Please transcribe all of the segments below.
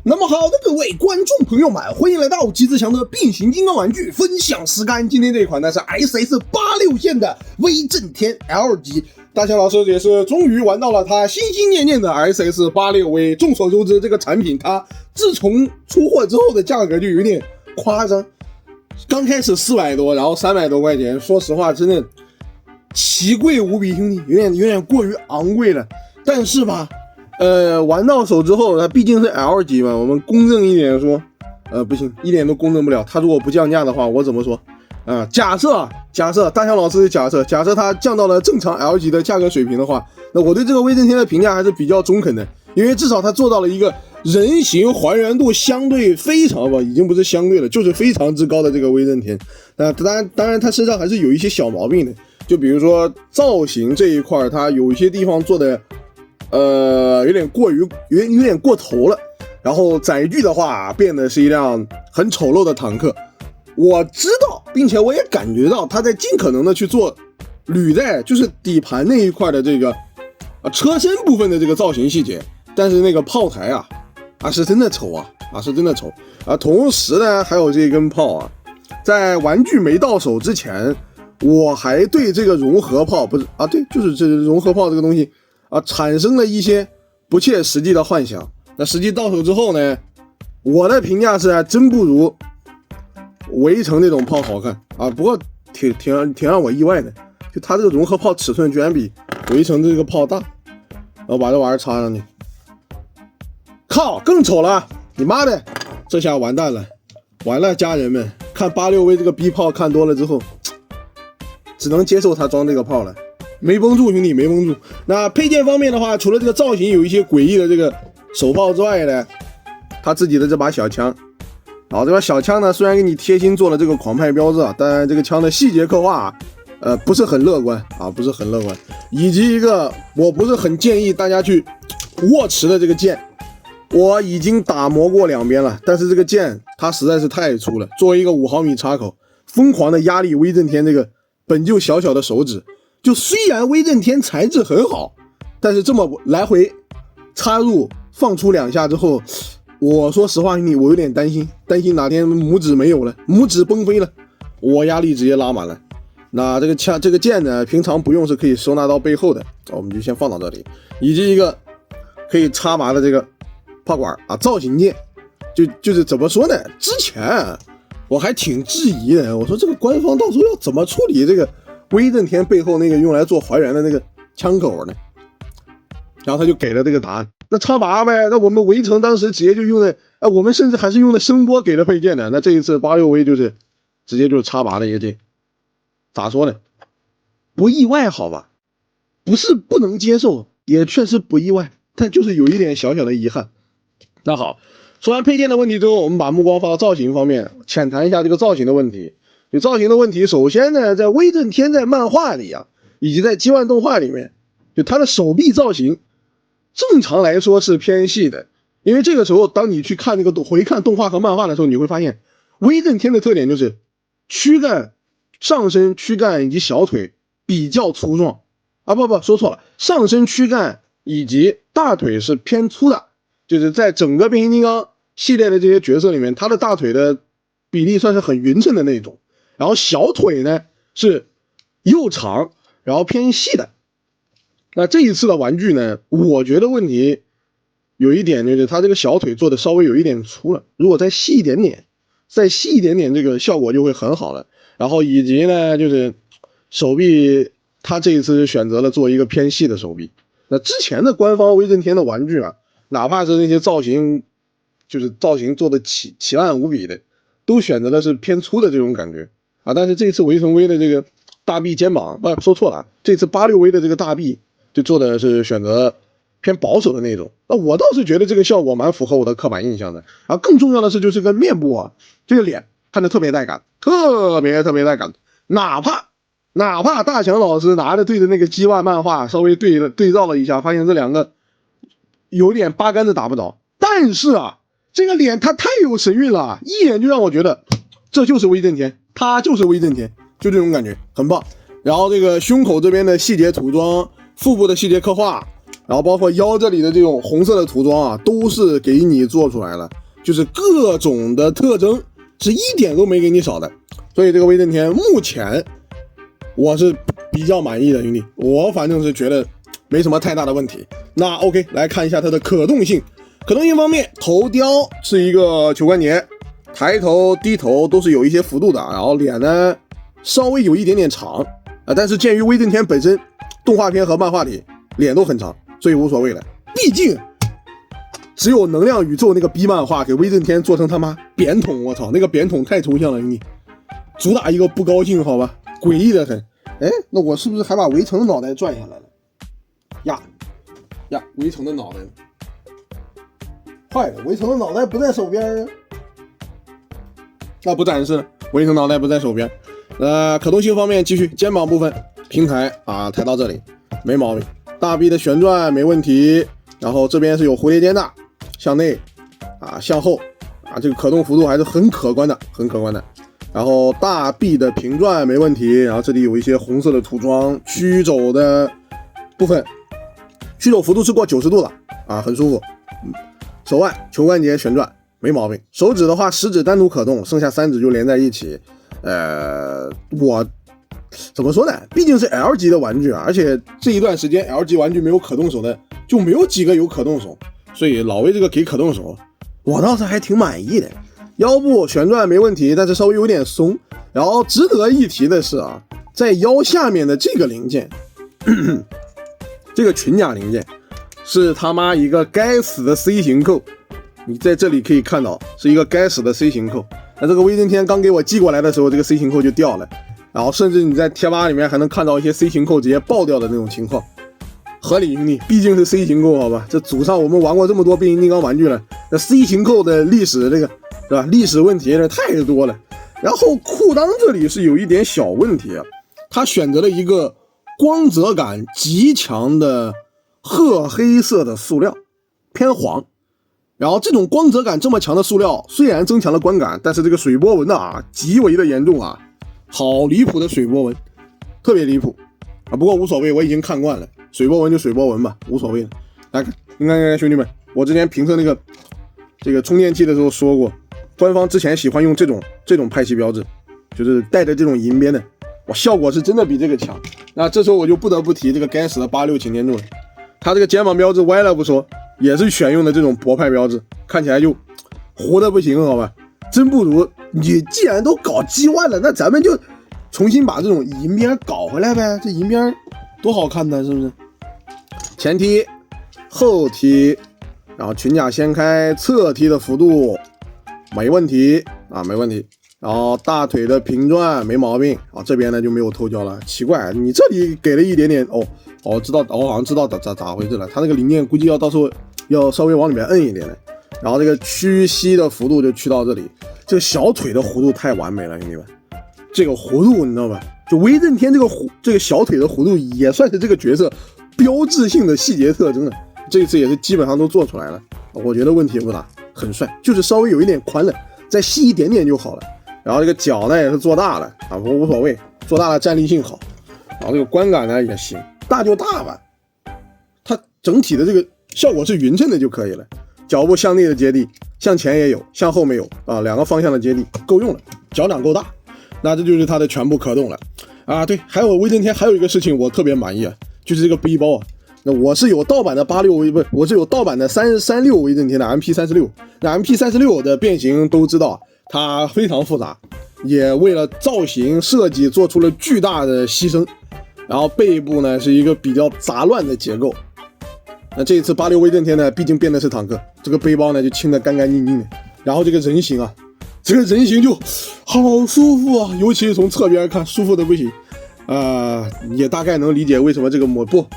那么好的各位观众朋友们，欢迎来到极致强的变形金刚玩具分享时间。今天这一款呢是 SS86 线的威震天 L 级，大强老师也是终于玩到了他心心念念的 SS86V。众所周知，这个产品它自从出货之后的价格就有点夸张，刚开始400多，然后300多块钱，说实话真的奇贵无比，兄弟，有点过于昂贵了。但是吧，玩到手之后，它毕竟是 L 级嘛，我们公正一点说，不行，一点都公正不了。它如果不降价的话，我怎么说？假设大强老师假设它降到了正常 L 级的价格水平的话，那我对这个威震天的评价还是比较中肯的，因为至少它做到了一个人形还原度相对非常吧，已经不是相对了，就是非常之高的这个威震天。当然它身上还是有一些小毛病的，就比如说造型这一块，它有一些地方做的有点过头了，然后载具的话变得是一辆很丑陋的坦克。我知道，并且我也感觉到他在尽可能的去做履带，就是底盘那一块的这个车身部分的这个造型细节，但是那个炮台是真的丑是真的丑同时呢，还有这根炮在玩具没到手之前，我还对这个融合炮就是这融合炮这个东西产生了一些不切实际的幻想。那实际到手之后呢，我的评价是真不如围城那种炮好看不过挺让我意外的，就它这个融合炮尺寸居然比围城这个炮大，然后把这玩意儿插上去，靠，更丑了，你妈的，这下完蛋了，完了，家人们，看86V 这个逼炮看多了之后，只能接受它装这个炮了。没绷住，兄弟，没绷住。那配件方面的话，除了这个造型有一些诡异的这个手炮之外呢，他自己的这把小枪，这把小枪呢，虽然给你贴心做了这个狂派标志但这个枪的细节刻画不是很乐观不是很乐观。以及一个我不是很建议大家去握持的这个剑，我已经打磨过2边了，但是这个剑它实在是太粗了，作为一个5毫米插口，疯狂的压力威震天这个本就小小的手指。就虽然威震天材质很好，但是这么来回插入放出2下之后，我说实话，我有点担心哪天拇指没有了，拇指崩飞了，我压力直接拉满了。那这个剑呢，平常不用是可以收纳到背后的，我们就先放到这里，以及一个可以插拔的这个炮管造型剑，就是怎么说呢？之前我还挺质疑的，我说这个官方到时候要怎么处理这个威震天背后那个用来做还原的那个枪口呢？然后他就给了这个答案，那插拔呗。那我们围城当时直接就用的我们甚至还是用的声波给的配件的。那这一次86V就是直接就是插拔的一个剑，咋说呢？不意外好吧？不是不能接受，也确实不意外，但就是有一点小小的遗憾。那好，说完配件的问题之后，我们把目光放到造型方面，浅谈一下这个造型的问题。造型的问题，首先呢，在威震天在漫画里以及在G1动画里面，就他的手臂造型正常来说是偏细的，因为这个时候当你去看那个回看动画和漫画的时候，你会发现威震天的特点就是躯干、上身躯干以及小腿比较粗壮说错了，上身躯干以及大腿是偏粗的，就是在整个变形金刚系列的这些角色里面，他的大腿的比例算是很匀称的那种，然后小腿呢是又长然后偏细的。那这一次的玩具呢，我觉得问题有一点就是它这个小腿做的稍微有一点粗了，如果再细一点点这个效果就会很好了。然后以及呢就是手臂，它这一次选择了做一个偏细的手臂。那之前的官方威震天的玩具哪怕是那些造型做的奇烂无比的，都选择的是偏粗的这种感觉但是这次围城威的这个大臂肩膀说错了，这次86V的这个大臂就做的是选择偏保守的那种。那我倒是觉得这个效果蛮符合我的刻板印象的。更重要的是就是个面部这个脸看着特别带感，特别带感。哪怕大强老师拿着对着那个G1漫画稍微对照了一下，发现这两个有点八竿子打不着，但是这个脸它太有神韵了，一眼就让我觉得这就是威震天，他就是威震天，就这种感觉很棒。然后这个胸口这边的细节涂装，腹部的细节刻画然后包括腰这里的这种红色的涂装啊，都是给你做出来了，就是各种的特征是一点都没给你少的。所以这个威震天目前我是比较满意的，兄弟，我反正是觉得没什么太大的问题。那 OK， 来看一下它的可动性。可动性方面，头雕是一个球关节，抬头低头都是有一些幅度的，然后脸呢稍微有一点点长但是鉴于威震天本身动画片和漫画里脸都很长，所以无所谓了。毕竟只有能量宇宙那个 B 漫画给威震天做成他妈扁筒，我操，那个扁筒太抽象了，兄弟，主打一个不高兴，好吧，诡异的很。那我是不是还把围城的脑袋转下来了？呀，围城的脑袋坏了，围城的脑袋不在手边啊。那不展示了，围城脑袋不在手边。可动性方面继续，肩膀部分平抬啊，抬到这里没毛病。大臂的旋转没问题，然后这边是有蝴蝶肩的，向内啊，向后啊，这个可动幅度还是很可观的，很可观的。然后大臂的平转没问题，然后这里有一些红色的涂装，曲肘的部分，曲肘幅度是过90度了啊，很舒服。手腕球关节旋转没毛病，手指的话食指单独可动，剩下3指就连在一起。我怎么说呢？毕竟是 L 级的玩具啊，而且这一段时间 L 级玩具没有可动手的就没有几个有可动手，所以老魏这个给可动手，我倒是还挺满意的。腰部旋转没问题，但是稍微有点松。然后值得一提的是啊，在腰下面的这个零件，这个裙甲零件是他妈一个该死的 C 型扣，你在这里可以看到是一个该死的 C 型扣。那这个威震天刚给我寄过来的时候，这个 C 型扣就掉了，然后甚至你在贴吧里面还能看到一些 C 型扣直接爆掉的那种情况。合理，兄弟，毕竟是 C 型扣，好吧，这组上我们玩过这么多变形金刚玩具了，那 C 型扣的历史这个是吧？历史问题太多了。然后裤裆这里是有一点小问题啊，他选择了一个光泽感极强的褐黑色的塑料，偏黄。然后这种光泽感这么强的塑料，虽然增强了观感，但是这个水波纹极为的严重啊，好离谱的水波纹，特别离谱啊！不过无所谓，我已经看惯了，水波纹就水波纹吧，无所谓了。来看，你看兄弟们，我之前评测这个充电器的时候说过，官方之前喜欢用这种派系标志，就是带着这种银边的，哇，效果是真的比这个强。那这时候我就不得不提这个该死的86擎天柱了，它这个肩膀标志歪了不说，也是选用的这种博派标志，看起来就糊的不行，好吧？真不如你既然都搞G1了，那咱们就重新把这种银边搞回来呗，这银边多好看呢，是不是？前踢、后踢，然后裙甲掀开，侧踢的幅度没问题啊，没问题。然后大腿的平转没毛病啊，这边呢就没有透胶了，奇怪，你这里给了一点点知道，我好像知道咋回事了，它那个零件估计要到时候要稍微往里面摁一点了。然后这个屈膝的幅度就去到这里，这个小腿的弧度太完美了，兄弟们，这个弧度你知道吧？就威震天这个小腿的弧度也算是这个角色标志性的细节特征了，这一次也是基本上都做出来了，我觉得问题不大，很帅，就是稍微有一点宽了，再细一点点就好了。然后这个脚呢也是做大了啊，不过无所谓，做大了站立性好，然后这个观感呢也行，大就大吧，它整体的这个效果是匀称的就可以了。脚部向内的接地，向前也有，向后没有啊，两个方向的接地够用了，脚掌够大，那这就是它的全部可动了啊。对，还有威震天还有一个事情我特别满意啊，就是这个背包啊。那我是有盗版的我是有盗版的36威震天的 MP36， 那 MP36 的变形都知道它非常复杂，也为了造型设计做出了巨大的牺牲。然后背部呢是一个比较杂乱的结构。那这一次86威震天呢，毕竟变的是坦克，这个背包呢就清得干干净净的。然后这个人形啊，这个人形就好舒服啊，尤其是从侧边看，舒服的不行。也大概能理解为什么这个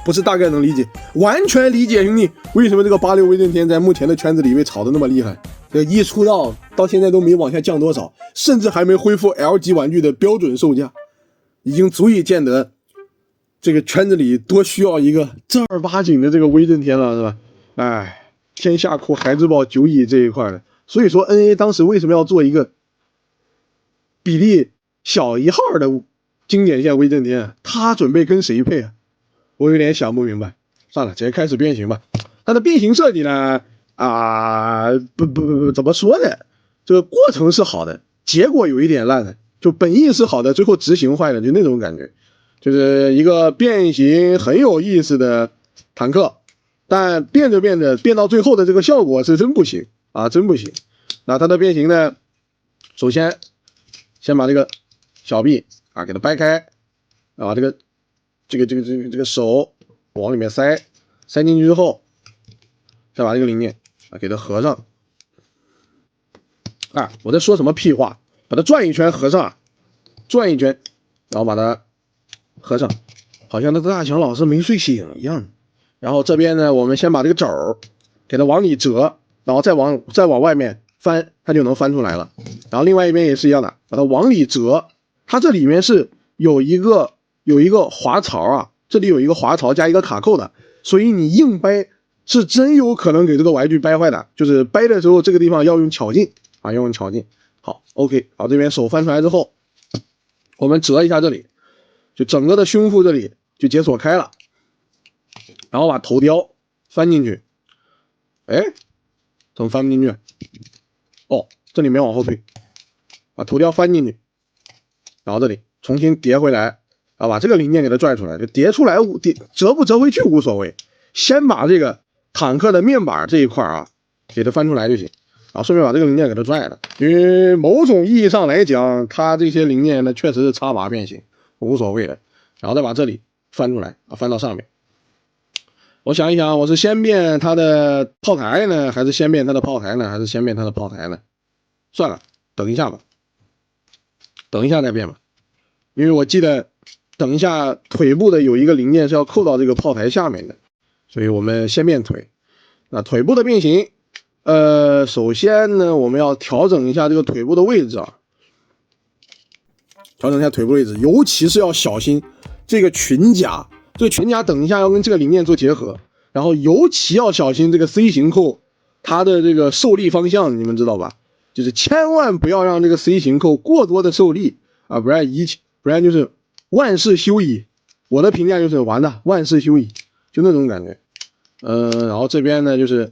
不是大概能理解，完全理解兄弟，为什么这个86威震天在目前的圈子里被炒得那么厉害。这一出道到现在都没往下降多少，甚至还没恢复 L 级玩具的标准售价，已经足以见得这个圈子里多需要一个正儿八经的这个威震天了，是吧？哎，天下哭孩之宝9亿这一块的，所以说 NA 当时为什么要做一个比例小1号的经典线威震天？他准备跟谁配啊？我有点想不明白。算了，直接开始变形吧。它的变形设计呢，怎么说呢？这个过程是好的，结果有一点烂的，就本意是好的，最后执行坏了，就那种感觉。就是一个变形很有意思的坦克，但变着变着变到最后的这个效果是真不行啊，真不行。那它的变形呢，首先先把这个小臂啊给它掰开，啊这个手往里面塞进去之后，再把这个零件啊给它合上。啊，我在说什么屁话？把它转一圈合上，转一圈，然后把它合上，好像那个大强老师没睡醒一样。然后这边呢，我们先把这个肘给它往里折，然后再往外面翻，它就能翻出来了。然后另外一边也是一样的，把它往里折，它这里面是有一个滑槽啊，这里有一个滑槽加一个卡扣的，所以你硬掰是真有可能给这个玩具掰坏的，就是掰的时候这个地方要用巧劲啊，要用巧劲。好 ，OK， 好，这边手翻出来之后，我们折一下这里，就整个的胸腹这里就解锁开了，然后把头雕翻进去，哎，怎么翻不进去？哦，这里面往后推，把头雕翻进去，然后这里重新叠回来，啊，把这个零件给它拽出来，就叠出来，折不折回去无所谓，先把这个坦克的面板这一块啊给它翻出来就行。然后顺便把这个零件给它拽了，因为某种意义上来讲，它这些零件呢确实是插拔变形，无所谓的。然后再把这里翻出来啊，翻到上面。我想一想，我是先变它的炮台呢，还是先变它的炮台呢，还是先变它的炮台呢？算了，等一下吧，等一下再变吧，因为我记得等一下腿部的有一个零件是要扣到这个炮台下面的，所以我们先变腿。那腿部的变形。首先呢，我们要调整一下这个腿部的位置啊，调整一下腿部位置，尤其是要小心这个裙甲，这个裙甲等一下要跟这个零件做结合，然后尤其要小心这个 C 型扣它的这个受力方向，你们知道吧？就是千万不要让这个 C 型扣过多的受力啊，不然就是万事休矣。我的评价就是完了，万事休矣，就那种感觉。然后这边呢就是。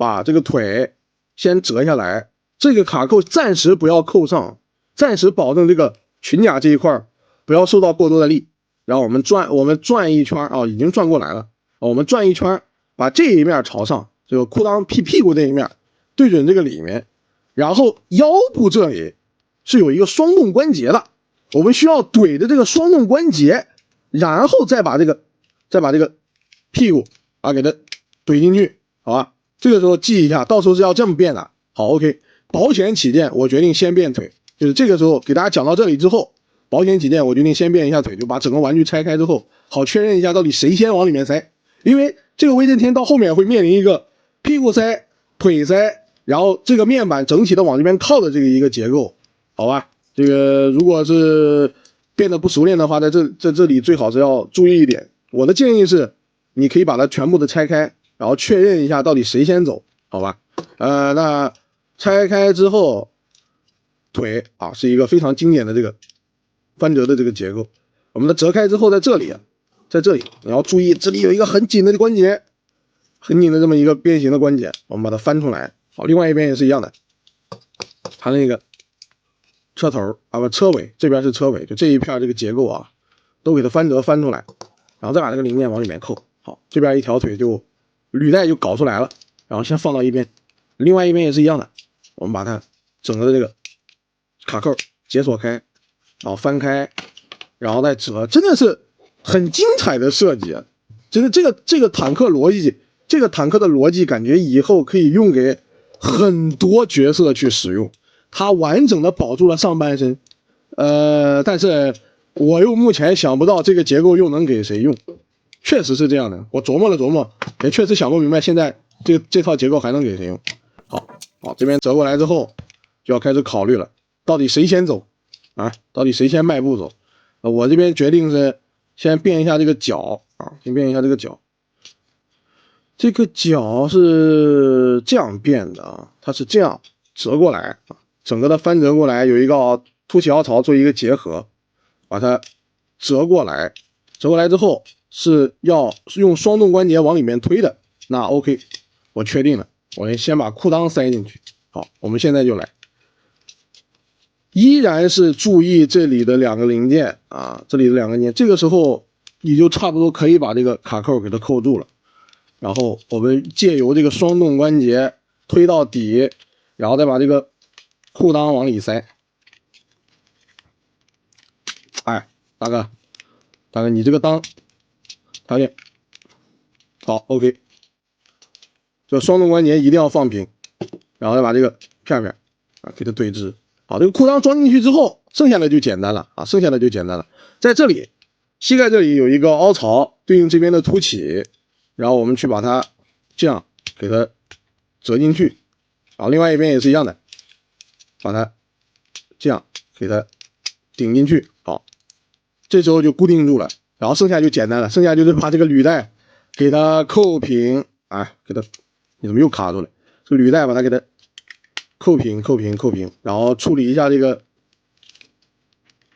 把这个腿先折下来，这个卡扣暂时不要扣上，暂时保证这个裙甲这一块不要受到过多的力。然后我们转一圈啊，已经转过来了。我们转一圈，把这一面朝上，这个裤裆屁股这一面对准这个里面，然后腰部这里是有一个双动关节的，我们需要怼着这个双动关节，然后再把这个屁股啊给它怼进去，好吧？这个时候记一下，到时候是要这么变的。好 ，OK， 保险起见，我决定先变腿。就是这个时候给大家讲到这里之后，保险起见，我决定先变一下腿，就把整个玩具拆开之后，好确认一下到底谁先往里面塞。因为这个威震天到后面会面临一个屁股塞、腿塞，然后这个面板整体的往这边靠的这个一个结构，好吧？这个如果是变得不熟练的话，在这里最好是要注意一点。我的建议是，你可以把它全部的拆开。然后确认一下到底谁先走，好吧？那拆开之后，腿啊是一个非常经典的这个翻折的这个结构。我们的折开之后，在这里你要注意，这里有一个很紧的关节，很紧的这么一个变形的关节，我们把它翻出来。好，另外一边也是一样的，它那个车头啊不车尾这边是车尾，就这一片这个结构啊，都给它翻出来，然后再把这个零件往里面扣。好，这边一条腿就。履带就搞出来了，然后先放到一边，另外一边也是一样的，我们把它整个这个卡扣解锁开，然后翻开，然后再折，真的是很精彩的设计啊！真的，这个坦克逻辑，这个坦克的逻辑，感觉以后可以用给很多角色去使用，它完整的保住了上半身，但是我又目前想不到这个结构又能给谁用。确实是这样的，我琢磨了琢磨，也确实想不明白现在这套结构还能给谁用。好，这边折过来之后，就要开始考虑了，到底谁先走啊？到底谁先迈步走？我这边决定是先变一下这个脚啊，先变一下这个脚。这个脚是这样变的啊，它是这样折过来啊，整个的翻折过来，有一个凸起凹槽做一个结合，把它折过来之后。是要用双动关节往里面推的，那 OK， 我确定了，我先把裤裆塞进去。好，我们现在就来，依然是注意这里的两个零件啊，这里的两个零件，这个时候你就差不多可以把这个卡扣给它扣住了。然后我们借由这个双动关节推到底，然后再把这个裤裆往里塞。哎，大哥，你这个裆条件好 ，OK。这双动关节一定要放平，然后再把这个片片啊给它对直。好，这个裤裆装进去之后，剩下的就简单了啊，在这里，膝盖这里有一个凹槽，对应这边的凸起。然后我们去把它这样给它折进去，然后另外一边也是一样的，把它这样给它顶进去。好，这时候就固定住了，然后剩下就简单了，剩下就是把这个履带给它扣平。哎，给它，你怎么又卡住了？这个履带把它给它扣平，然后处理一下这个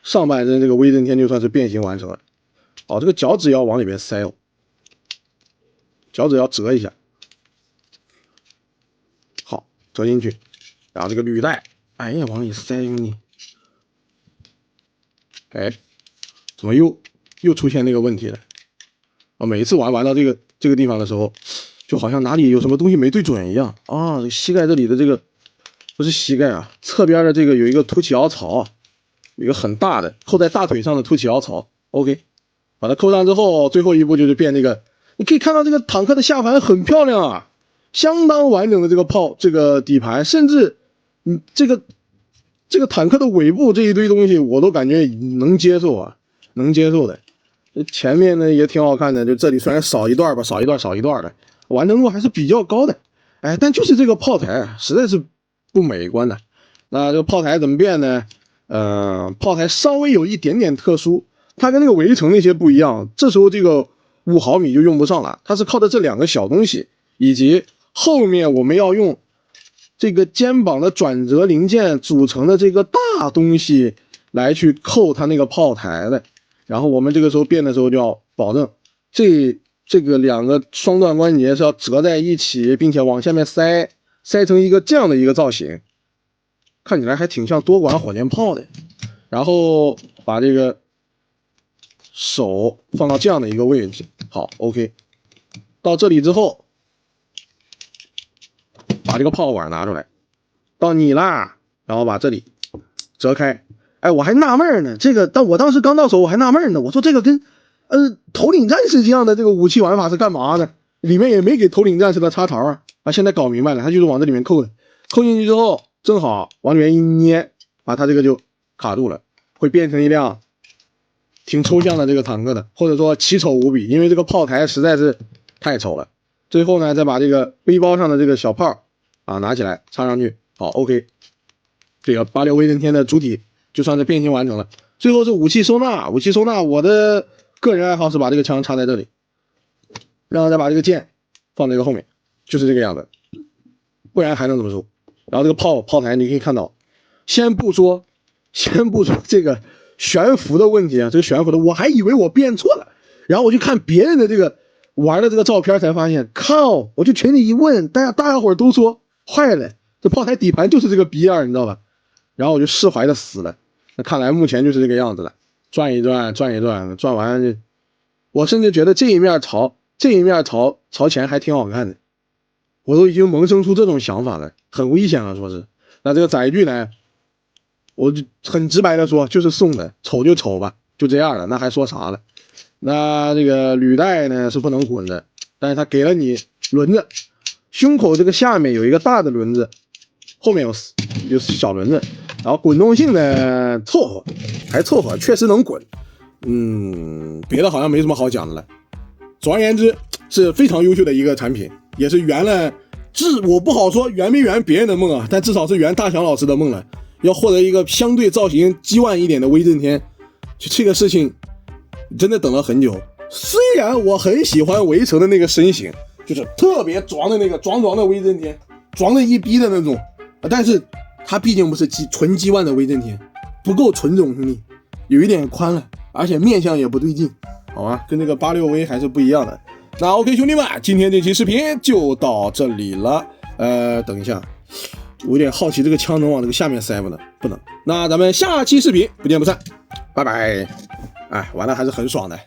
上半身这个微震天，就算是变形完成了。好，这个脚趾要往里面塞哦。脚趾要折一下，好，折进去，然后这个履带，哎呀，往里塞，兄弟，哎，怎么又出现那个问题了？啊，每一次玩到这个地方的时候，就好像哪里有什么东西没对准一样啊！膝盖这里的这个不是膝盖啊，侧边的这个有一个凸起凹槽，有一个很大的扣在大腿上的凸起凹槽。OK， 把它扣上之后，最后一步就是变这个。你可以看到这个坦克的下盘很漂亮啊，相当完整的这个底盘，甚至这个坦克的尾部这一堆东西我都感觉能接受啊，能接受的。前面呢也挺好看的，就这里虽然少一段吧，少一段的，完成度还是比较高的。哎，但就是这个炮台实在是不美观的。那这个炮台怎么变呢？炮台稍微有一点点特殊，它跟那个围城那些不一样，这时候这个5毫米就用不上了，它是靠的这两个小东西，以及后面我们要用这个肩膀的转折零件组成的这个大东西来去扣它那个炮台的。然后我们这个时候变的时候就要保证这个两个双段关节是要折在一起，并且往下面塞成一个这样的一个造型，看起来还挺像多管火箭炮的。然后把这个手放到这样的一个位置，好 ，OK。到这里之后，把这个炮管拿出来，到你啦，然后把这里折开。哎，我还纳闷呢，但我当时刚到手，我还纳闷呢，我说这个跟头领战士这样的这个武器玩法是干嘛的？里面也没给头领战士的插槽啊，现在搞明白了，他就是往这里面扣的，扣进去之后，正好往里面一捏，把它这个就卡住了，会变成一辆挺抽象的这个坦克的，或者说奇丑无比，因为这个炮台实在是太丑了。最后呢，再把这个背包上的这个小炮啊拿起来插上去，好 OK， 这个86威震天的主体就算是变形完成了。最后是武器收纳，我的个人爱好是把这个枪插在这里，然后再把这个剑放在这个后面，就是这个样子，不然还能怎么说？然后这个炮台你可以看到，先不说这个悬浮的问题啊，这个悬浮的我还以为我变错了，然后我去看别人的这个玩的这个照片才发现，靠！我就群里一问，大家伙都说坏了，这炮台底盘就是这个逼样，你知道吧？然后我就释怀的死了。那看来目前就是这个样子了，转一转，转完，我甚至觉得这一面朝前还挺好看的，我都已经萌生出这种想法了，很危险了，说是。那这个载具呢，我就很直白的说，就是送的，丑就丑吧，就这样了，那还说啥了？那这个履带呢是不能滚的，但是它给了你轮子，胸口这个下面有一个大的轮子，后面有小轮子，然后滚动性呢还凑合，确实能滚。别的好像没什么好讲的了。总而言之，是非常优秀的一个产品，也是圆了我不好说圆没圆别人的梦啊，但至少是圆大强老师的梦了。要获得一个相对造型G1一点的威震天，就这个事情真的等了很久。虽然我很喜欢围城的那个身形，就是特别壮的那个壮的威震天，壮的一逼的那种，但是它毕竟不是纯G1的威震天，不够纯种兄弟，有一点宽了，而且面相也不对劲。好吧，跟这个86V 还是不一样的。那 OK 兄弟们，今天这期视频就到这里了。等一下，我有点好奇这个枪能往这个下面塞不能？不能。那咱们下期视频不见不散，拜拜。哎，玩的还是很爽的。